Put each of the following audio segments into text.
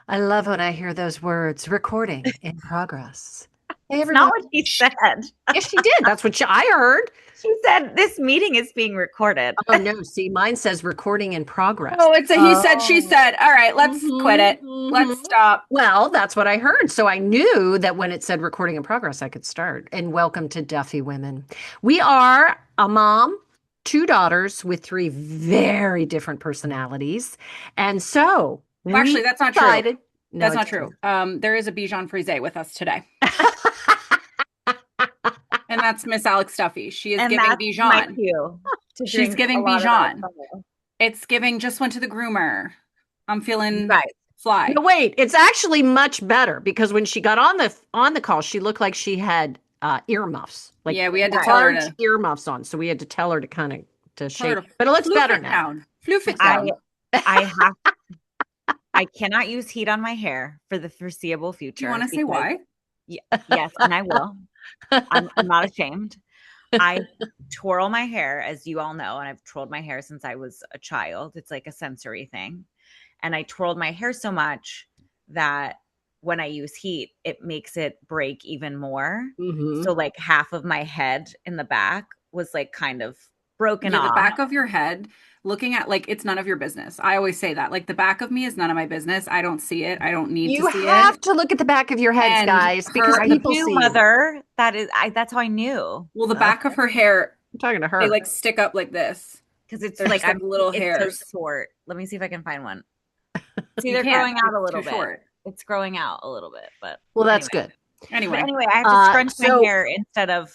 I love when I hear those words, recording in progress. Hey, It's not everybody. what she Shh. said. Yes, she did. That's what I heard. She said this meeting is being recorded. Oh, no. See, mine says recording in progress. Oh, it's a he said, she Oh. said. All right, let's quit hmm it. Let's stop. Well, that's what I heard. So I knew that when it said recording in progress, I could start. And welcome to Duffy Women. We are a mom, two daughters with three very different personalities. And so Well, we actually, that's not true. decided, no, That's it's not true. true. There is a Bichon Frise with us today, and that's Miss Alex Duffy. She is And giving that's my Bichon. cue to She's drink a giving lot of that Bichon. bubble. It's giving just went to the groomer. I'm You feeling guys, No, fly. wait, it's actually much better because when she got on the call, she looked like she had earmuffs, like Yeah, we had you to guys, tell her large to earmuffs on. So we had to tell her to kind of to tell her shape to it. But it looks floof better it now. down. Floof it I down. I have I cannot use heat on my hair for the foreseeable Do you want future to say because why? yes, and I will. I'm not ashamed. I twirl my hair, as you all know, and I've twirled my hair since I was a child. It's like a sensory thing. And I twirled my hair so much that when I use heat, it makes it break even more. hmm So like half of my head in the back was like kind of broken Yeah, the off. back of your head, looking at like it's none of your business. I always say that. Like the back of me is none of my business. I don't see it. I don't need to You see it. have to look at the back of your heads, And guys, because her I people do, see you. mother. That's how I knew. well, the back of her hair, I'm talking to they her. like stick up like this. Because it's They're like just like little it's so hairs. short. Let me see if I can find one. See, You they're can't. growing out It's a too little bit. short. It's growing out a little bit, but Well, that's anyway. good. But Anyway, anyway, I have to scrunch my So hair instead of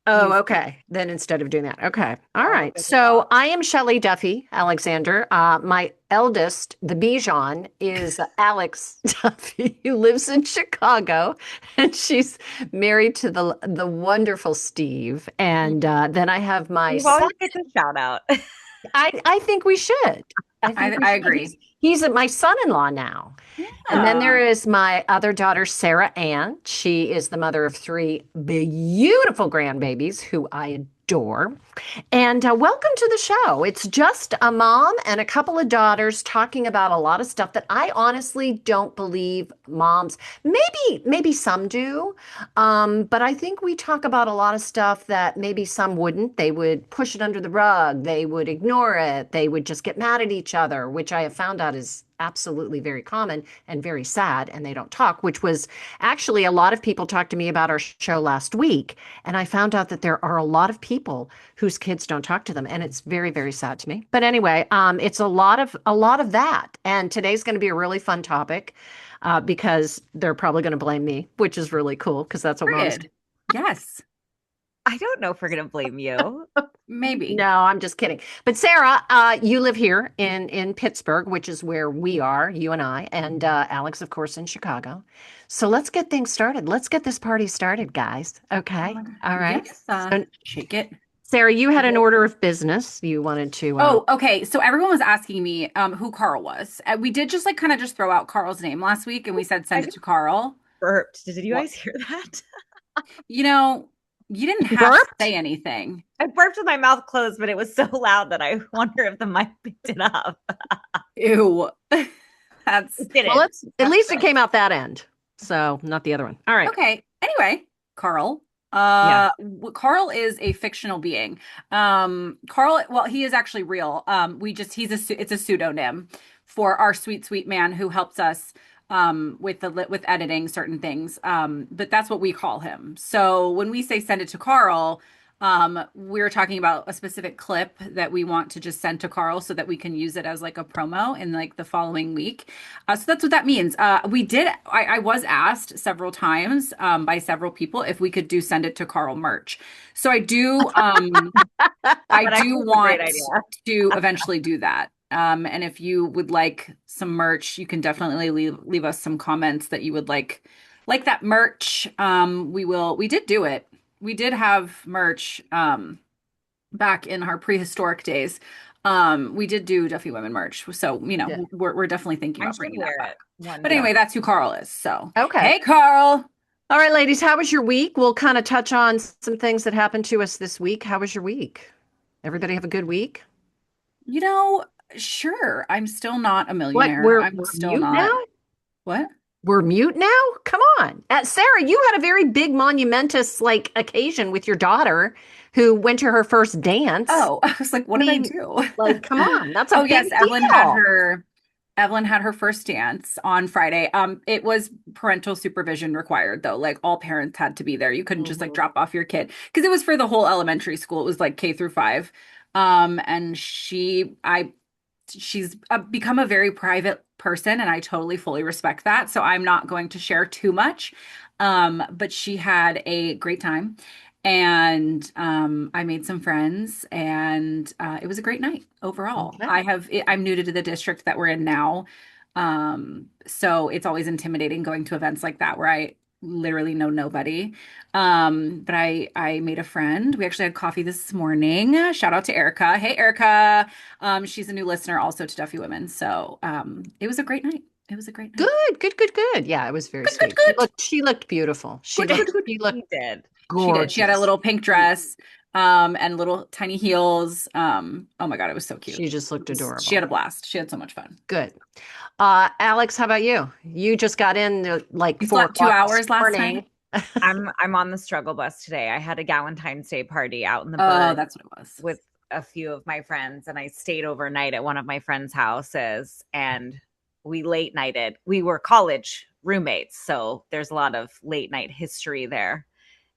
Oh, use heat. okay. Then instead of doing that. Okay. All I'll look right. at the So top. I am Shelley Duffy, Alexander. My eldest, the Bijan, is Alex Duffy, who lives in Chicago, and she's married to the wonderful Steve. And then I have my Steve son. always gets a shout out. I think we should. I think we I should. agree. He's my son-in-law now. And then there Yeah. is my other daughter, Sarah Ann. She is the mother of three beautiful grandbabies who I adore. And welcome to the show. It's just a mom and a couple of daughters talking about a lot of stuff that I honestly don't believe moms, maybe some do. But I think we talk about a lot of stuff that maybe some wouldn't. They would push it under the rug, they would ignore it, they would just get mad at each other, which I have found out is absolutely very common and very sad, and they don't talk, which was actually a lot of people talked to me about our show last week. And I found out that there are a lot of people whose kids don't talk to them, and it's very, very sad to me. But anyway, it's a lot of that. And today's going to be a really fun topic because they're probably going to blame me, which is really cool because that's what moms do. Period. Yes. I don't know if we're gonna blame you. Maybe. No, I'm just kidding. But Sarah, you live here in Pittsburgh, which is where we are, you and I, and Alex, of course, in Chicago. So let's get things started. Let's get this party started, guys. Oh Okay. my God. All right. Yes. So, Shake it. Sarah, you had an order of business you wanted to. Oh, okay. So everyone was asking me who Carl was. We did just like kind of just throw out Carl's name last week and we said I send it just to Carl. burped. Did you What? guys hear that? You know, you didn't You have to burped? say anything. I burped with my mouth closed, but it was so loud that I wonder if the mic picked it up. Ew. That's It Well, didn't. let's at least it came out that end. So not the other one. All right. okay. Anyway, Carl. Yeah. Carl is a fictional being. Carl, well, he is actually real. It's a pseudonym for our sweet, sweet man who helps us with editing certain things. But that's what we call him. So when we say send it to Carl, we're talking about a specific clip that we want to just send to Carl so that we can use it as like a promo in like the following week. So that's what that means. I was asked several times by several people if we could do send it to Carl merch. So I That do actually is a great want idea. to eventually do that. And if you would like some merch, you can definitely leave us some comments that you would like that merch. We did do it. We did have merch back in our prehistoric days. We did do Duffy Women merch. So, Yeah. we're definitely thinking I about should bringing that wear back. it one But day. anyway, that's who Carl is. So, Okay. hey, Carl. All right, ladies, how was your week? We'll kind of touch on some things that happened to us this week. How was your week? Everybody have a good week? You know, sure, I'm still not a What? millionaire. We're I'm we're still mute not. now? What? We're mute now? Come on. Sarah, you had a very big monumentous like occasion with your daughter who went to her first dance. Oh, I was like, I what did I mean, do? like, come on. That's a Oh big yes, deal. Evelyn had her first dance on Friday. It was parental supervision required though. Like all parents had to be there. You couldn't just like Mhm. drop off your kid because it was for the whole elementary school. It was like K through 5. And she's become a very private person, and I totally fully respect that. So I'm not going to share too much. But she had a great time, and I made some friends, and it was a great night overall. Okay. I'm new to the district that we're in now, so it's always intimidating going to events like that where I literally know nobody. But I made a friend. We actually had coffee this morning. Shout out to Erica. Hey, Erica. She's a new listener also to Duffy Women. So it was a great night. It was a great night. Good, good, good, good. Yeah, it was very Good, good, sweet. good. She looked beautiful. Good, good, good. She looked He did. She did. She had a gorgeous. little pink dress, and little tiny heels. Oh my God, it was so cute. She just looked She had adorable. a blast. She had so much fun. Good. Alex, how about you? You just got in like You four slept two o'clock this hours last morning. night? I'm on the struggle bus today. I had a Galentine's Day party out in the Oh, bird that's what it was. with a few of my friends, and I stayed overnight at one of my friends' houses, and we late nighted. We were college roommates, so there's a lot of late night history there.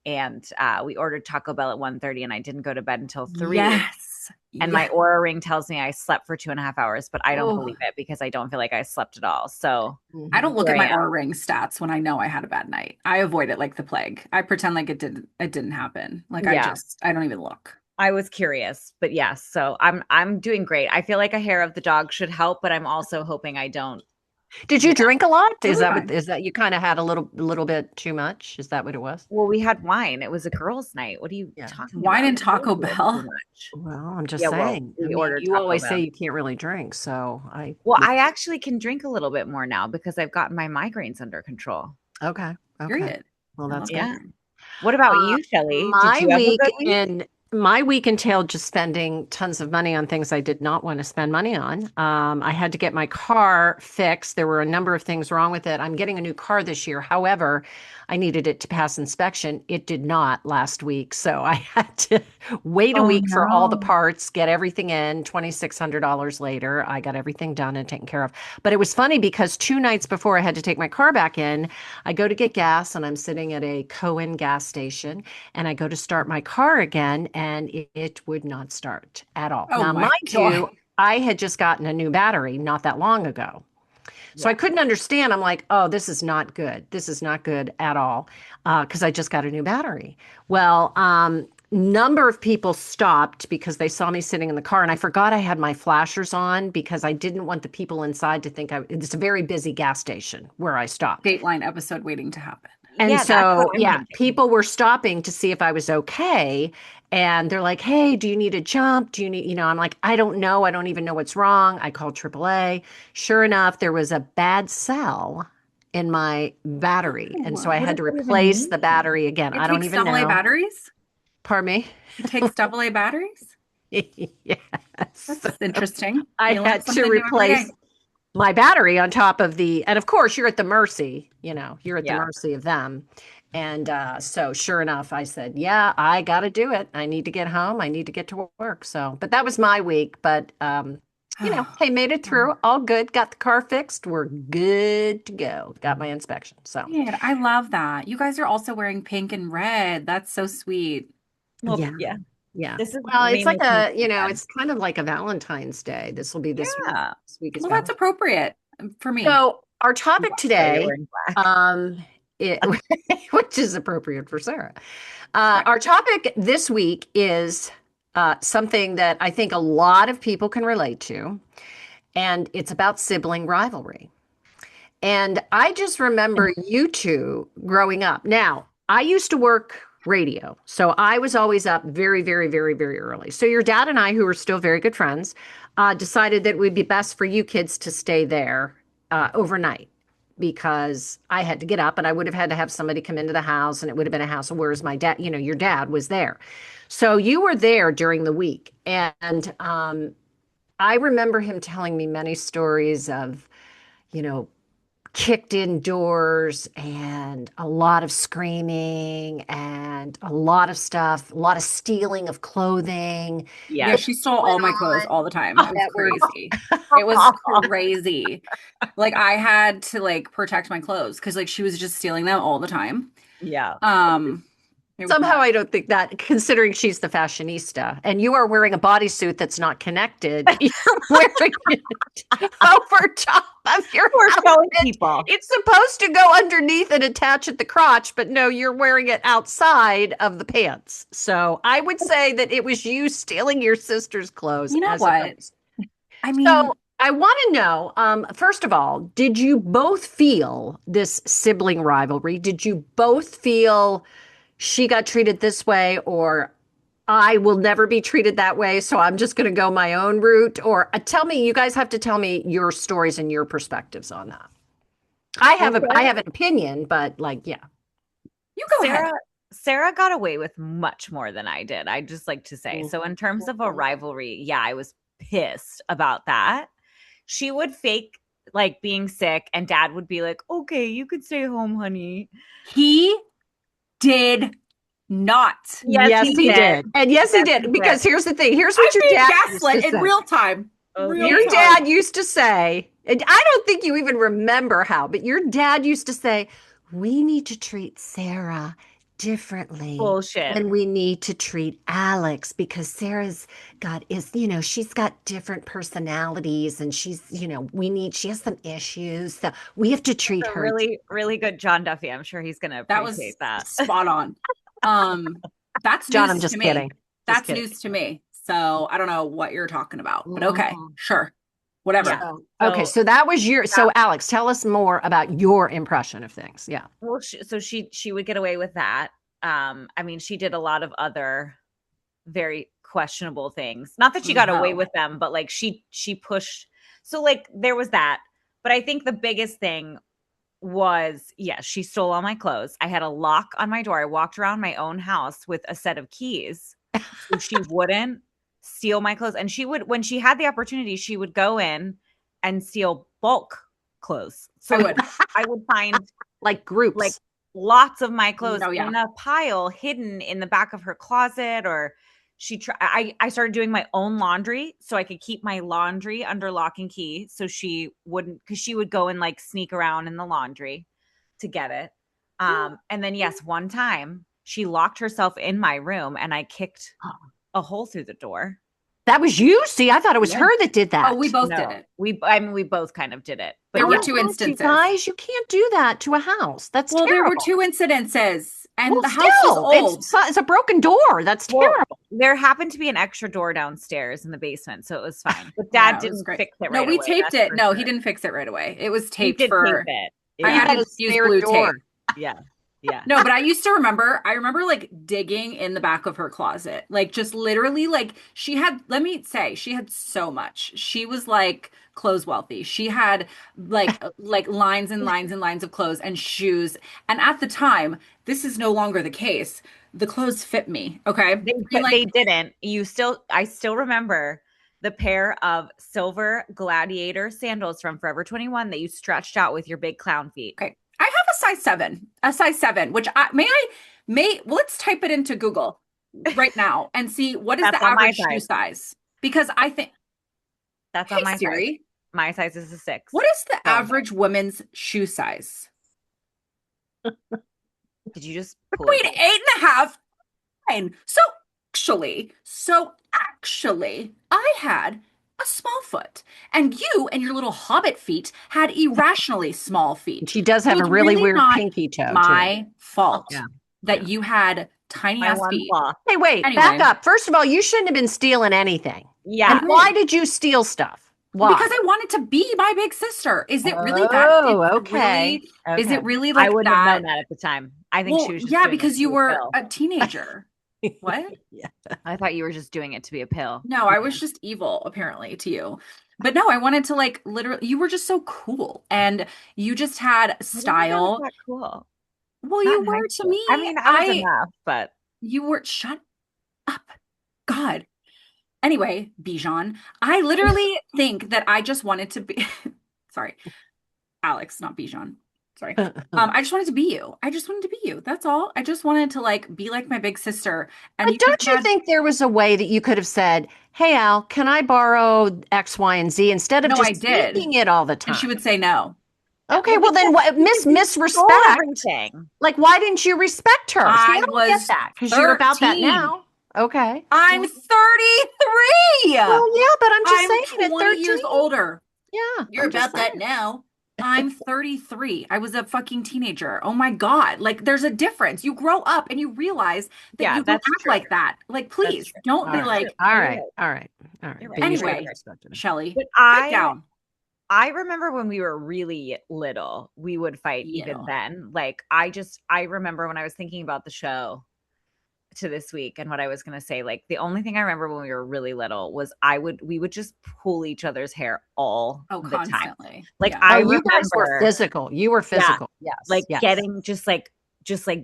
And we ordered Taco Bell at 1:30, and I didn't go to bed until 3. Yes. And my Yeah. Aura ring tells me I slept for 2.5 hours, but I don't Oh, believe it because I don't feel like I slept at all. So I don't Mhm. look here at I my am. Aura Ring stats when I know I had a bad night. I avoid it like the plague. I pretend like it didn't happen. Like Yeah, I don't even look. I was curious, but yes, so I'm doing great. I feel like a hair of the dog should help, but I'm also hoping I don't, Did you you know. drink a lot? Totally fine. Is that you kind of had a little bit too much? Is that what it was? Well, we had wine. It was a girls' night. What are you Yeah. talking Wine about? and Of course Taco it was too Bell. much. Well, I'm just Yeah, well, saying. I we mean, ordered you Taco always say Bell. you can't really drink, so I Well, I actually can drink a little bit more now because I've gotten my migraines under control. okay. Okay. Period. Well, I that's love good. Yeah. that. What about Uh, you, Shelley? Did my you have a week good week? in my week entailed just spending tons of money on things I did not want to spend money on. I had to get my car fixed. There were a number of things wrong with it. I'm getting a new car this year. However, I needed it to pass inspection. It did not last week, so I had to wait a Oh week for all the no. parts, get everything in. $2,600 later, I got everything done and taken care of. But it was funny because 2 nights before I had to take my car back in, I go to get gas and I'm sitting at a Cohen gas station and I go to start my car again and it would not start at all. Oh Now, my mind God. you, I had just gotten a new battery not that long ago. So I Yeah. couldn't understand. I'm like, oh, this is not good. This is not good at all because I just got a new battery. Well, number of people stopped because they saw me sitting in the car and I forgot I had my flashers on because I didn't want the people inside to think it's a very busy gas station where I stopped. Dateline episode waiting to happen. And Yeah, that's what so, I'm yeah, thinking. people were stopping to see if I was okay. And they're like, hey, do you need a jump? Do you need, I'm like, I don't know. I don't even know what's wrong. I called AAA. Sure enough, there was a bad cell in my battery. And so Oh, I What had does to that even replace mean? the battery again. it I don't takes even double A know. batteries? Pardon me? It takes double A batteries? Yes. That's interesting. I You learn had to something new every replace day. my battery on top of and of course, you're at the mercy, you're at the Yeah. mercy of them. And so, sure enough, I said, yeah, I got to do it. I need to get home. I need to get to work. So, but that was my week. But, hey, made it through. All good. Got the car fixed. We're good to go. Got my inspection. So, Man, I love that. You guys are also wearing pink and red. That's so sweet. Well, yeah, yeah. yeah. This is Well, it's like mainly pink and red. it's kind of like a Valentine's Day. This will be this week. Yeah. This week is Well, that's Valentine's. appropriate for me. So, our topic Sorry, you're today, wearing black. um, it, which is appropriate for Sarah. Correct. Our topic this week is something that I think a lot of people can relate to, and it's about sibling rivalry. And I just remember you two growing up. Now, I used to work radio, so I was always up very, very, very, very early. So your dad and I, who were still very good friends, decided that it would be best for you kids to stay there overnight because I had to get up and I would have had to have somebody come into the house and it would have been a house. Whereas my dad, your dad was there. So you were there during the week. And I remember him telling me many stories of, you know, kicked indoors and a lot of screaming and a lot of stuff, a lot of stealing of clothing. Yeah, Yes. she stole all Went my clothes on all the time. It was that were crazy. It was crazy. Like I had to like protect my clothes because like she was just stealing them all the time. Yeah. Um, it was somehow nuts. I don't think that, considering she's the fashionista and you are wearing a bodysuit that's not connected, you're wearing it over top of your We're showing outfit. people. It's supposed to go underneath and attach at the crotch, but no, you're wearing it outside of the pants. So I would say that it was you stealing your sister's clothes You know as what? opposed. I So mean, I want to know, first of all, did you both feel this sibling rivalry? Did you both feel she got treated this way, or I will never be treated that way, so I'm just going to go my own route? Or tell me, you guys have to tell me your stories and your perspectives on that. Well, I have an opinion, but like, yeah. you go ahead. Sarah got away with much more than I did. I just like to say. So in terms of a rivalry, yeah, I was pissed about that. She would fake like being sick and dad would be like, "Okay, you could stay home, honey." He did not. Yes, He did. And yes, he did. Because here's the thing. Here's I'm what your being dad used gaslit to in say. real time. Okay. Real Your time. dad used to say, and I don't think you even remember how, but your dad used to say, we need to treat Sarah differently Bullshit. than we need to treat Alex because Sarah's she's got different personalities and she's, she has some issues. So we have to treat A her. really, really good John Duffy. I'm sure he's gonna That was appreciate that. spot on. That's John, news I'm just to kidding. me. Just That's kidding. news to me. So I don't know what you're talking about, but okay, sure, whatever. Yeah. Okay, so that was so Alex, tell us more about your impression of things. Yeah. Well, she would get away with that. I mean, she did a lot of other very questionable things. Not that she got away with them, but like she pushed. So like there was that. But I think the biggest thing was, yes, she stole all my clothes. I had a lock on my door. I walked around my own house with a set of keys. So she wouldn't steal my clothes. And she would, when she had the opportunity, she would go in and steal bulk clothes. So I would find like groups, like lots of my clothes Oh, yeah. in a pile hidden in the back of her closet, or I started doing my own laundry so I could keep my laundry under lock and key so she wouldn't, because she would go and like sneak around in the laundry to get it. And then yes, one time she locked herself in my room and I kicked a hole through the door. That was you? See, I thought it was her that did that. Oh, we both did it. We both kind of did it. But There were yeah. two instances. You guys, you can't do that to a house. That's terrible. There were two incidences, and Well, the house was old. It's a broken door. That's terrible. There happened to be an extra door downstairs in the basement, so it was fine. But Dad didn't fix it right away. No, we taped it. No, sure. he didn't fix it right away. It was taped Tape for. it. I had to use blue tape. Yeah. Yeah. No, but I used to remember, like digging in the back of her closet. Like just literally like she had, let me say, she had so much. She was like clothes wealthy. She had like lines and lines and lines of clothes and shoes. And at the time, this is no longer the case. The clothes fit me. Okay. They didn't. I still remember the pair of silver gladiator sandals from Forever 21 that you stretched out with your big clown feet. Okay. I have a size 7, which let's type it into Google right now and see what is the average shoe size. Because I think that's on my Siri. Size. My size is a 6. What is the average woman's shoe size? Did you just wait, 8.5? Fine. So actually, I had a small foot, and you and your little hobbit feet had irrationally small feet. She does have a really weird pinky toe. My fault that you had tiny ass feet. Hey, wait, back up. First of all, you shouldn't have been stealing anything. Yeah. And why did you steal stuff? Why? Because I wanted to be my big sister. Is it really that? Oh, okay. Is it really like I wouldn't that? have known that at the time. I think she was just doing because it you to were be a pill. a teenager. What? Yeah. I thought you were just doing it to be a pill. No, I was just evil, apparently, to you. But no, I wanted to like literally. You were just so cool, and you just had style. That cool. Well, you were to me. I mean, I was enough, but you were. Shut up, God. Anyway, Bijan, I literally think that I just wanted to be. Sorry. Alex, not Bijan. Sorry. I just wanted to be you. I just wanted to be you. That's all. I just wanted to like be like my big sister. And But you guys don't you had think there was a way that you could have said, "Hey, Al, can I borrow X, Y, and Z," instead of no, I just did. speaking it all the And she time? would say no. Okay, Well, well then, because what you stole misrespect? everything. Like, why didn't you respect her? See, I I don't get was that because you're about that 13. now. Okay. I'm 33. Well, yeah, but I'm just I'm saying at 20 years 13. older. Yeah, You're I'm just about that saying. now. I'm 33. I was a fucking teenager. Oh my God. Like, there's a difference. You grow up and you realize that Yeah, you don't that's act true. like that. Like, That's please true. don't All be right. True. like, All You're right. right. All right. All right. You're But right. you should have anyway, respected her. Shelley, But pipe down. I remember when we were really little, we would fight even Little. then. Like I remember when I was thinking about the show to this week and what I was going to say, like the only thing I remember when we were really little was we would just pull each other's hair all Oh, the time. constantly. Like Yeah. Oh, I you guys were remember, physical. You were yeah, physical. Yes. like Yes. getting just like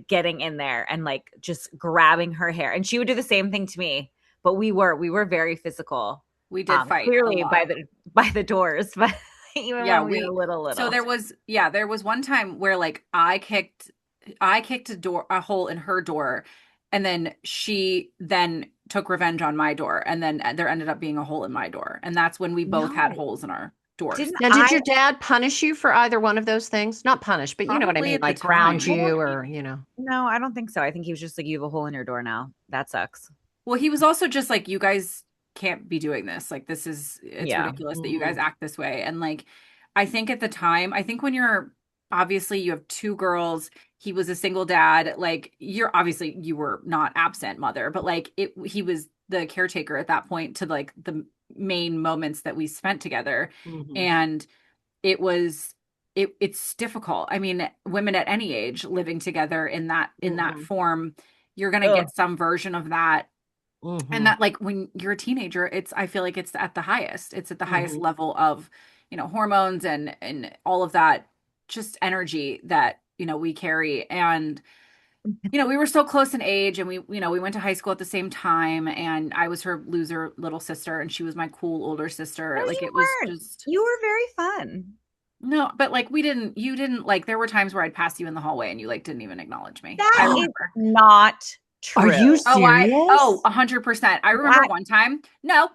getting in there and like just grabbing her hair. And she would do the same thing to me. But we were very physical. We did fight a Clearly lot. by the doors, but even Yeah, when we were little. so there was one time where like I kicked a hole in her door, and then she then took revenge on my door, and then there ended up being a hole in my door. And that's when we both had No. holes in our doors. Didn't Now, did I? your dad punish you for either one of those things? Not punish, but you know what I Probably mean, at the like ground time. you or, you know. No, I don't think so. I think he was just like, you have a hole in your door now. That sucks. Well, he was also just like, you guys can't be doing this. Like, it's Yeah. ridiculous that you guys Mhm. act this way. And like, I think at the time, I think when you're obviously you have two girls, he was a single dad. Like, you were not absent mother, but like he was the caretaker at that point to like the main moments that we spent together. Mhm. And it's difficult. I mean, women at any age living together in that Mhm. form, you're going to Ugh. get some version of that. And Mhm. that, like, when you're a teenager, I feel like it's at the highest. It's at the highest Mhm. level of, hormones and all of that, just energy that, we carry. And, we were so close in age, and we went to high school at the same time, and I was her loser little sister and she was my cool older No, sister. Like, you it was weren't. just You were very fun. no, but like you didn't like, there were times where I'd pass you in the hallway and you like didn't even acknowledge me. I That is remember. not Are you true. serious? 100%. I remember That one time. No, I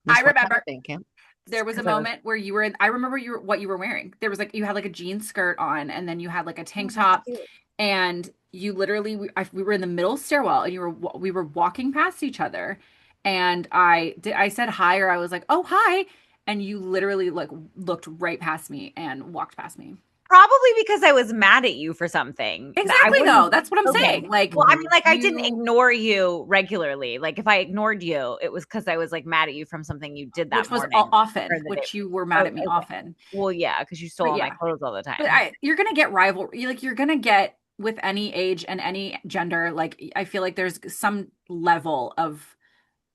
Miss, what kind remember. of thing, Kim? There was a because I was moment where you were in, I remember what you were wearing. There was like, you had like a jean skirt on, and then you had like a oh, tank that's top, cute. and you literally, we were in the middle stairwell, and we were walking past each other, and I said hi, or I was like, oh, hi. And you literally like looked right past me and walked past me. Probably because I was mad at you for something. That I Exactly, though. wouldn't. That's what I'm Okay. saying. Like, Well, I mean, Mhm. like I didn't you, ignore you regularly. Like if I ignored you, it was because I was like mad at you from something you did that which was morning or often, the day. which you were mad Oh, at me okay. often. Well, yeah, because you stole But all my yeah, clothes all the but time. you're gonna get rivalry. Like, you're gonna get with any age and any gender. Like, I feel like there's some level of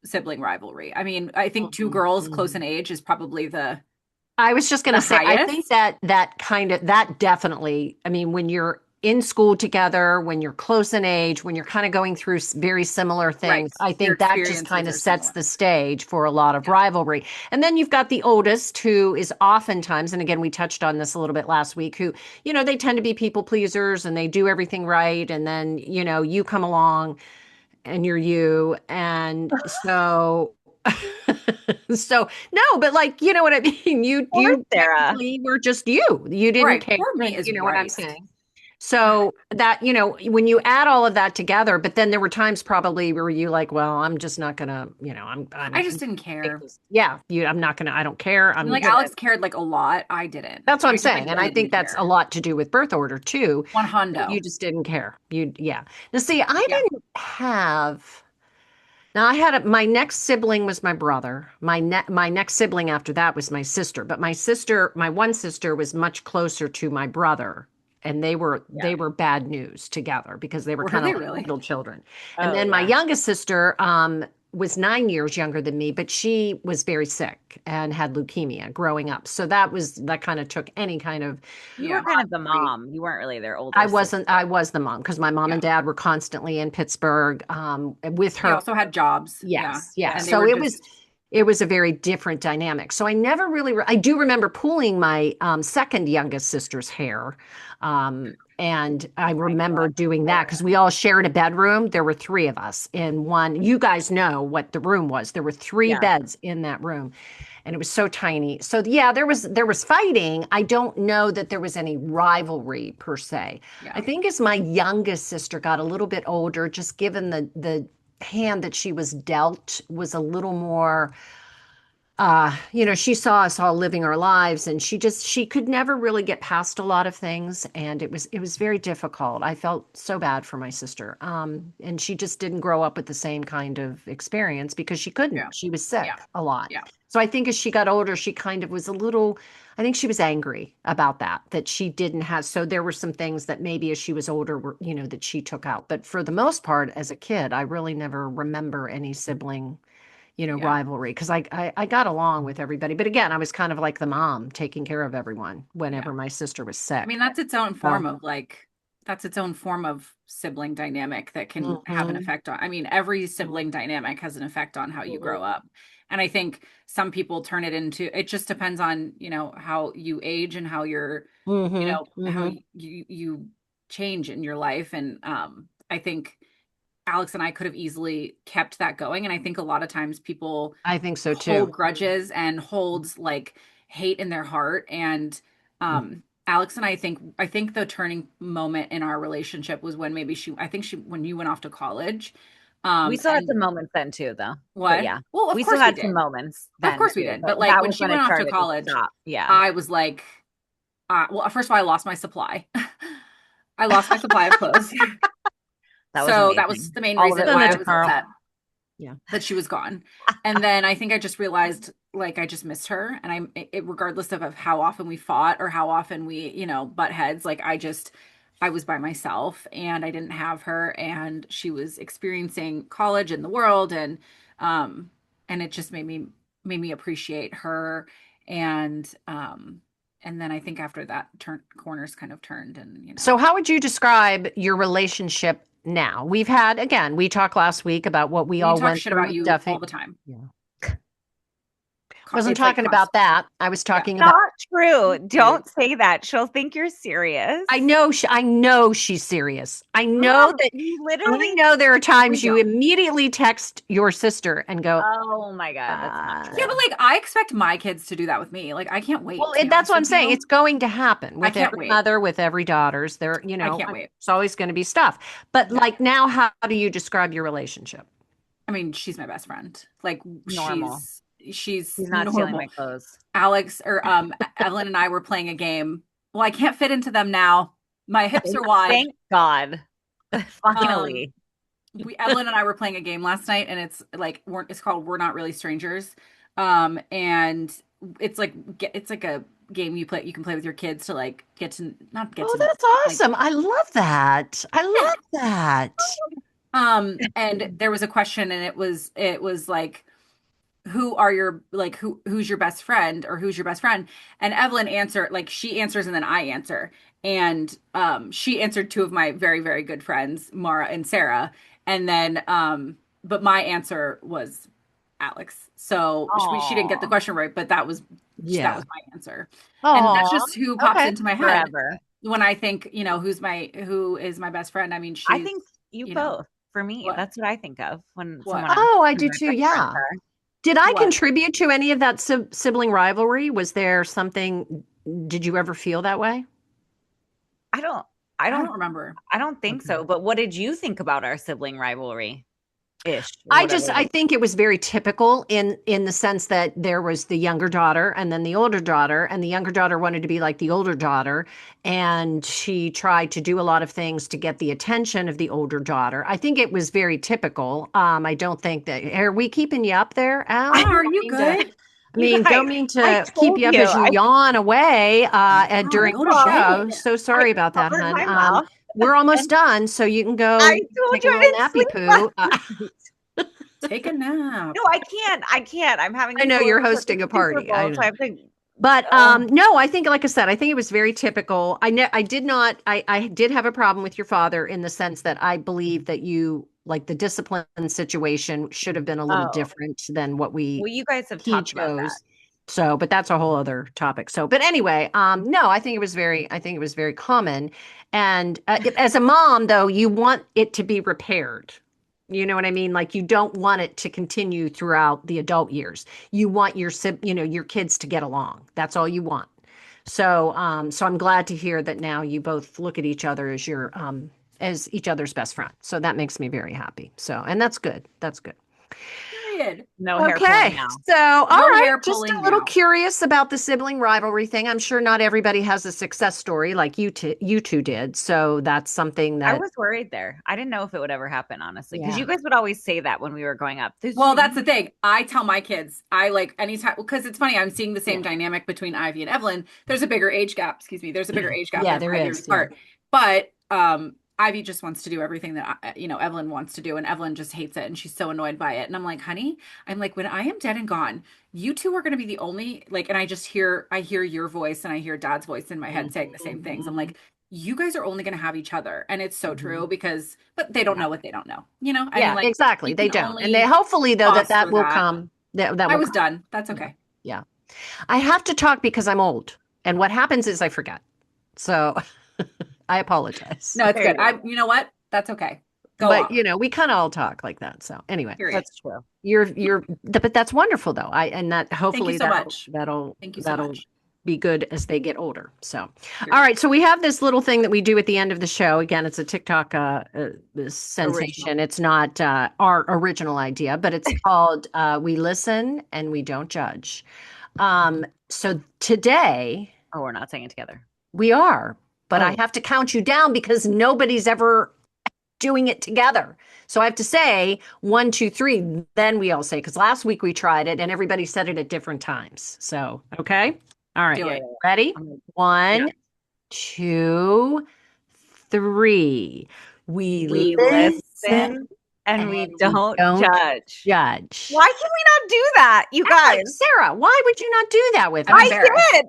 sibling rivalry. I mean, I think two Mhm. girls close in Mhm. age is probably I was just going the to say, I think highest. that definitely, I mean, when you're in school together, when you're close in age, when you're kind of going through very similar Right. things, I Your think that just kind experiences of are sets similar. the stage for a lot of Yeah. rivalry. And then you've got the oldest, who is oftentimes, and again, we touched on this a little bit last week, who, they tend to be people pleasers and they do everything right. And then, you come along and you're you. And so, so no, but like, you know what I mean? You Poor you Sarah. technically were just you. You didn't Right. care, Poor me and is you know what I'm right. saying? So that, when you add all of that together, but then there were times probably where you like, well, I'm just not gonna, I I'm just didn't take care. this. Yeah, I'm not gonna, I don't care. I mean, I'm like, gonna, Alex cared like a lot. I didn't. that's what I'm I just like saying. And I really think didn't that's a care. lot to do with birth order too. One You hundo. just didn't care. Yeah. Now see, I Yeah. didn't have now I had my next sibling was my brother. My next sibling after that was my sister. But my one sister was much closer to my brother, and they were Yeah. they were bad news together because they were Were kind of they like really? little children. And Oh then my yeah. youngest sister was 9 years younger than me, but she was very sick and had leukemia growing up. So that kind of took any kind of You were Yeah. kind of the rivalry. mom. You weren't really their I older sister. wasn't. I was the mom because my mom Yeah. and dad were constantly in Pittsburgh with They her. also had jobs. Yeah. Yes, yes. And they So were it was just it was a very different dynamic. So I never really, I do remember pulling my second youngest sister's hair. And I Oh my remember God. doing that because we all shared a bedroom. There were three of us in one. You guys know what the room was. There were three Yeah. beds in that room, and it was so tiny. So yeah, there was fighting. I don't know that there was any rivalry per se. I Yeah. think as my youngest sister got a little bit older, just given the hand that she was dealt was a little more she saw us all living our lives and she could never really get past a lot of things and it was very difficult. I felt so bad for my sister. And she just didn't grow up with the same kind of experience because she Yeah. couldn't. She was sick Yeah. a lot. Yeah. So I think as she got older, she kind of was a little, I think she was angry about that she didn't have. So there were some things that maybe as she was older, that she took out. But for the most part, as a kid, I really never remember any sibling Yeah. rivalry because I got along with everybody. But again, I was kind of like the mom taking care of everyone Yeah. whenever my sister was I mean, sick. that's its own So, form of like, that's its own form of sibling dynamic that can have an mhm, effect on, I mean, every sibling dynamic has an effect on how you grow mhm, up. And I think some people turn it into, it just depends on, how you age and how you're, mhm, how mhm. you change in your life. And I think Alex and I could have easily kept that going. And I think a lot of times people I think so hold too. grudges and hold like hate in their heart. And Alex and I think the turning moment in our relationship was when maybe when you went off to college. We still had And some moments then too, though. But what? yeah, Well, of we still course we had some did. moments Of then course we too. did. But But like that when was she when it went off to started to college, stop. Yeah. I was like, well, first of all, I lost my supply. I lost my supply of clothes. That was So that was amazing. the main All of reason it Send why that I to was. was Carl. upset Yeah. that she was gone. And then I think I just realized like I just missed her. And regardless of how often we fought or how often we, butt heads, like I was by myself and I didn't have her and she was experiencing college and the world um and it just made me appreciate her and then I think after that corners kind of turned and So how would you describe your relationship now? We talked last week about what we we all talk went shit through about with you Duffy. all the time. Yeah. Wasn't It's like talking about constant. that. I was Yeah. talking about Not true. Don't say that. She'll think you're serious. I know she's serious. I know Mom, that you I literally know there are we times you don't. immediately text your sister and go, Oh my God, that's not Yeah, true. but like I expect my kids to do that with me. Like I can't wait, well, to be that's honest what I'm with saying. It's you. going to happen I with can't every wait. mother, with every daughter's. I can't wait. It's always going to be stuff. But Yeah. like now, how do you describe your relationship? I mean, she's my best friend. Like Normal. she's She's not stealing my normal. clothes. Alex or Evelyn and I were playing a game. Well, I can't fit into them now. My hips are wide. Thank God. Um, Finally. we Evelyn and I were playing a game last night, and it's like it's called We're Not Really Strangers. And it's like a game you can play with your kids to like get to not get Oh, to that's like awesome. I love that. I yeah. love that. And there was a question, and it was like who's your best friend or who's your best friend, and Evelyn answered, like she answers and then I answer, and she answered two of my very very good friends, Mara and Sarah, and then but my answer was Alex. So she didn't get the Oh, question right, but that Yeah. was my answer. And that's Oh, just who pops okay. into my head forever. when I think, who is my best friend. I mean, I she's, think you you know, both. For me, what that's what I think of when what someone asks Oh, I who do my too. best friends Yeah. are. Did I what contribute to any of that sibling rivalry? Was there something, did you ever feel that way? I don't I I don't don't remember. I don't think Okay. so. But what did you think about our sibling rivalry ish or whatever it I is? think it was very typical in the sense that there was the younger daughter and then the older daughter, and the younger daughter wanted to be like the older daughter, and she tried to do a lot of things to get the attention of the older daughter. I think it was very typical. I don't think that, are we keeping you up there, Al? Yeah, I are don't you mean to, good? I You mean, guys, don't mean I to keep told you up you. as you yawn away God, during go the to show. bed. So I sorry about that, covered hun. my mouth We're almost and done, so you can I go told take a you I little didn't nappy sleep last poo. night. Take a nap. No, I can't. I can't. I'm having I to know go you're to the hosting a Super party. I Bowl, so I know. have to. But Oh, no, I think, like I said, I think it was very typical. I did not. I did have a problem with your father in the sense that I believe that you Like the discipline situation should have been a little Oh, different than what well, you guys have he talked about that. chose. So, but that's a whole other topic. So, but anyway, no, I think it was very common. And as a mom, though, you want it to be repaired. You know what I mean? Like you don't want it to continue throughout the adult years. You want your kids to get along. That's all you want. So, so I'm glad to hear that now you both look at each other as as each other's best friend. So that makes me very happy. So, and that's good. That's good. Period. No hair pulling Okay. now. So, all No right. hair Just a pulling little now. curious about the sibling rivalry thing. I'm sure not everybody has a success story like you two did. So that's something I that, was worried there. I didn't know if it would ever happen, honestly, because yeah. you guys would always say that when we were growing up. Well, that's the thing. I tell my kids, I like anytime, because it's funny, I'm seeing the same Yeah. dynamic between Ivy and Evelyn. There's a bigger age gap, excuse me. There's a bigger age gap. Yeah, They're there 5 years is. Yeah. apart. But Ivy just wants to do everything that Evelyn wants to do, and Evelyn just hates it, and she's so annoyed by it. And I'm like, honey, I'm like, when I am dead and gone, you two are going to be the only like, and I hear your voice and I hear Dad's voice in my head saying the same things. I'm like, you guys are only going to have each other, and it's so true because, but they don't know what they don't know. I mean, Yeah, like exactly. you They can don't. And they only hopefully though that foster will that. come. That I will was come. done. That's okay. Yeah. I have to talk because I'm old. And what happens is I forget. So I apologize. No, it's There good. you go. You know what? That's okay. Go But on. we kind of all talk like that. So anyway, Period. That's true. but that's wonderful though. And that Thank you hopefully so much. that'll Thank you so much. be good as they get older. So, Period. all right. So we have this little thing that we do at the end of the show. Again, it's a TikTok sensation. Original. It's not our original idea, but it's called "We Listen and We Don't Judge." So today Oh, we're not saying it together. we are, but I Oh. have to count you down because nobody's ever doing it together. So I have to say 1, 2, 3, then we all say, because last week we tried it and everybody said it at different times. So, okay. All right. Do it. Ready? I'm- 1, Yeah. 2, 3. We We listen listen and we and don't judge. Why can we not do that, you guys? Alex, Sarah, why would you not do that with us? I'm I embarrassed. did.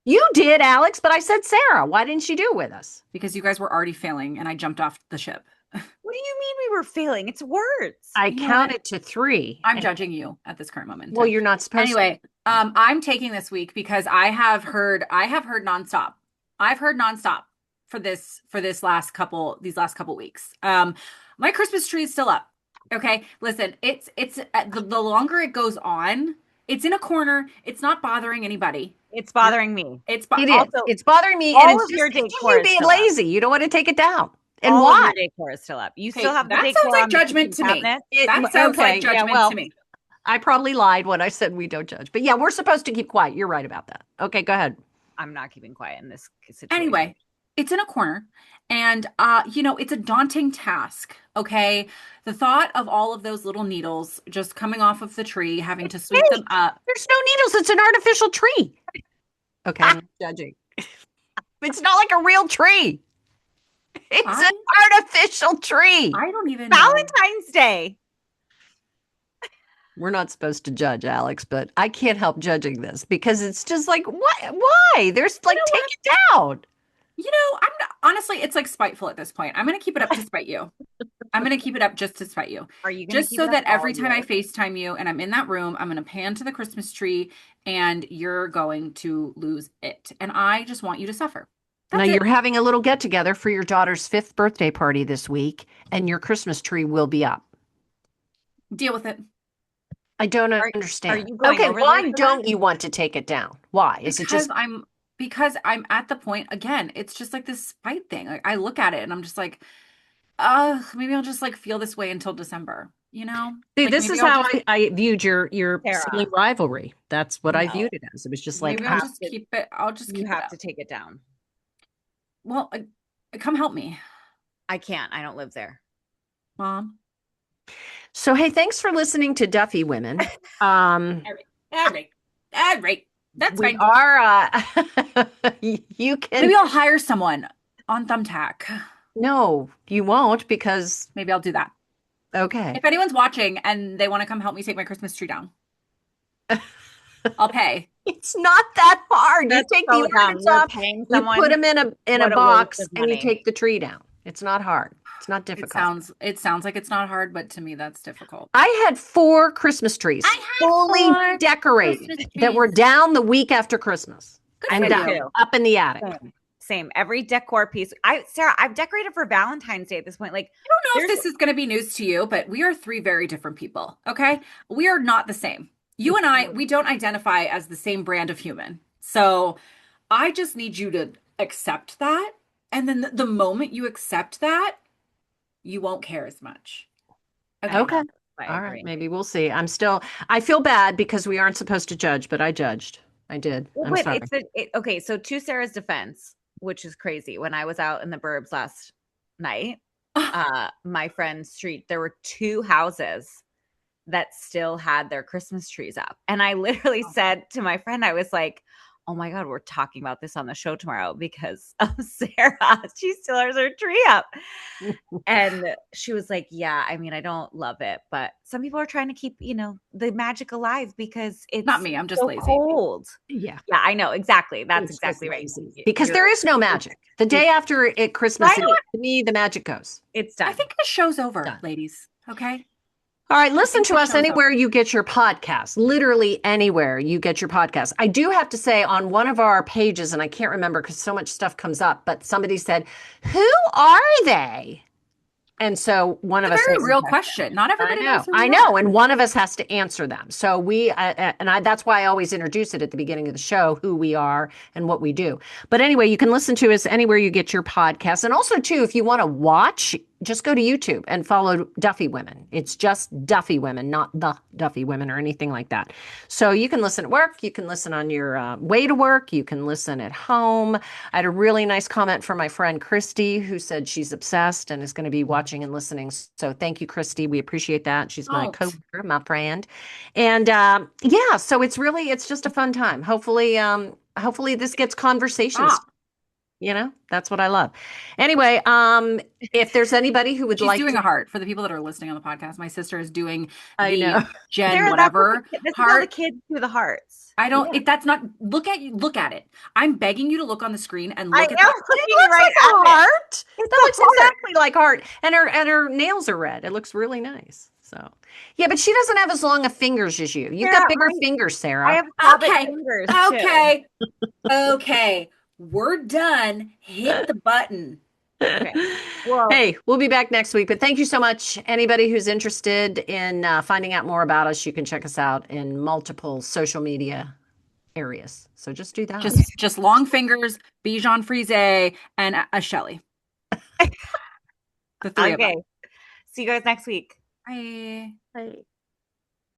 You did, Alex, but I said Sarah. Why didn't you do it with us? Because you guys were already failing and I jumped off the ship. What do you mean we were failing? It's words. I You know counted to 3. I'm judging you at this current moment. in Well, time. you're not supposed to. Anyway, I'm taking this week because I have heard nonstop. I've heard nonstop for these last couple weeks. My Christmas tree is still up. Okay, listen, it's the longer it goes on, it's in a corner. It's not bothering anybody. It's bothering me. It is. Also, It's bothering me, all and it's of your just decor you is being still up. lazy. You don't want to take it down. And All why? of your decor is still up. You Okay, still have the that decor sounds like on the judgment kitchen to me. cabinet. That sounds like judgment well, to me. I probably lied when I said we don't judge. But yeah, we're supposed to keep quiet. You're right about that. Okay, go ahead. I'm not keeping quiet in this situation. Anyway, it's in a corner and it's a daunting task, okay? The thought of all of those little needles just coming off of the tree, having to sweep them up. There's no needles. It's an artificial tree. Okay, I'm not judging. It's not like a real tree. It's an artificial tree. I don't even know. Valentine's Day. We're not supposed to judge, Alex, but I can't help judging this because it's just like, why? There's like, take it down. I'm not, honestly, it's like spiteful at this point. I'm going to keep it up to spite you. I'm going to keep it up just to spite you. Are you gonna Just keep so it that up every all time I year? FaceTime you and I'm in that room, I'm going to pan to the Christmas tree and you're going to lose it. And I just want you to suffer. Now That's it. you're having a little get together for your daughter's 5th birthday party this week, and your Christmas tree will be up. Deal with it. I don't Are understand. you going Okay, over why there for don't that? you want to take it down? Why? Is it just Because I'm at the point again, it's just like this spite thing. Like I look at it and I'm just like, maybe I'll just like feel this way until December, See, Like, this maybe is I'll how just- I viewed your Sarah. sibling rivalry. That's what I No. viewed it as. It was just like, maybe have I'll just to- keep it. I'll just You keep it have up. to take it down. Well, come help me, I can't. I don't live there. Mom. so hey, thanks for listening to Duffy Women. All right. That's We fine. are you can Maybe I'll hire someone on Thumbtack. No, you won't because Maybe I'll do that. okay. If anyone's watching and they want to come help me take my Christmas tree down, I'll pay. It's not that hard. That's you take so the dumb. ornaments You're off, paying you someone. put them in a What a waste box, of and you money. take the tree down. It's not hard. It's not difficult. It sounds like it's not hard, but to me that's difficult. I had 4 Christmas trees I had fully 4 decorated Christmas that were trees. down the week after Christmas. Good And for down, you. up in the attic. Same. Every decor piece. Sarah, I've decorated for Valentine's Day at this point. Like, I don't know if this is going to be news to you, but we are 3 very different people. Okay. We are not the same. You and I, we don't identify as the same brand of human. So I just need you to accept that. And then the moment you accept that, you won't care as much. Okay. All right. Maybe we'll see. I feel bad because we aren't supposed to judge, but I judged. I did. Well, I'm sorry. Okay. So to Sarah's defense, which is crazy, when I was out in the burbs last night, my friend's street, there were 2 houses that still had their Christmas trees up. And I literally said to my friend, I was like, oh my God, we're talking about this on the show tomorrow because of Sarah. She still has her tree up. And she was like, yeah, I mean, I don't love it, but some people are trying to keep, the magic alive because it's not me. I'm just so lazy. Cold. Yeah. Yeah, I know. Exactly. That's exactly right. Because there is no magic. The day after Christmas, Right. to me, the magic goes. It's done. I think the show's over, ladies. Okay. All right, listen to us anywhere you get your podcast, literally anywhere you get your podcast. I do have to say on one of our pages, and I can't remember because so much stuff comes up, but somebody said, who are they? And so one of us, very real question. Not everybody knows who I know, and one of us has to answer them. So that's why I always introduce it at the beginning of the show, who we are and what we do. But anyway, you can listen to us anywhere you get your podcast, and also too, if you want to watch, just go to YouTube and follow Duffy Women. It's just Duffy Women, not the Duffy Women or anything like that. So you can listen at work, you can listen on your way to work, you can listen at home. I had a really nice comment from my friend Christy, who said she's obsessed and is going to be watching and listening. So thank you, Christy. We appreciate that. She's my co-worker, my friend. And so it's just a fun time. Hopefully this gets conversations. That's what I love. Anyway, if there's anybody who would She's like doing a heart for the people that are listening on the podcast. My sister is doing Jen Sarah, whatever this heart. Is how the kids do the hearts. I don't. Yeah. That's not. Look at it. I'm begging you to look on the screen and look at it. Looks right like a heart. That looks exactly like heart, and her nails are red. It looks really nice. So yeah, but she doesn't have as long of fingers as you. You've got bigger fingers, Sarah. I have fingers. Okay. Okay. We're done. Hit the button. Okay. Well, hey, we'll be back next week. But thank you so much. Anybody who's interested in finding out more about us, you can check us out in multiple social media areas. So just do that. Just long fingers, Bijan Frise, and a Shelley. The 3 of us. See you guys next week. Bye. Bye.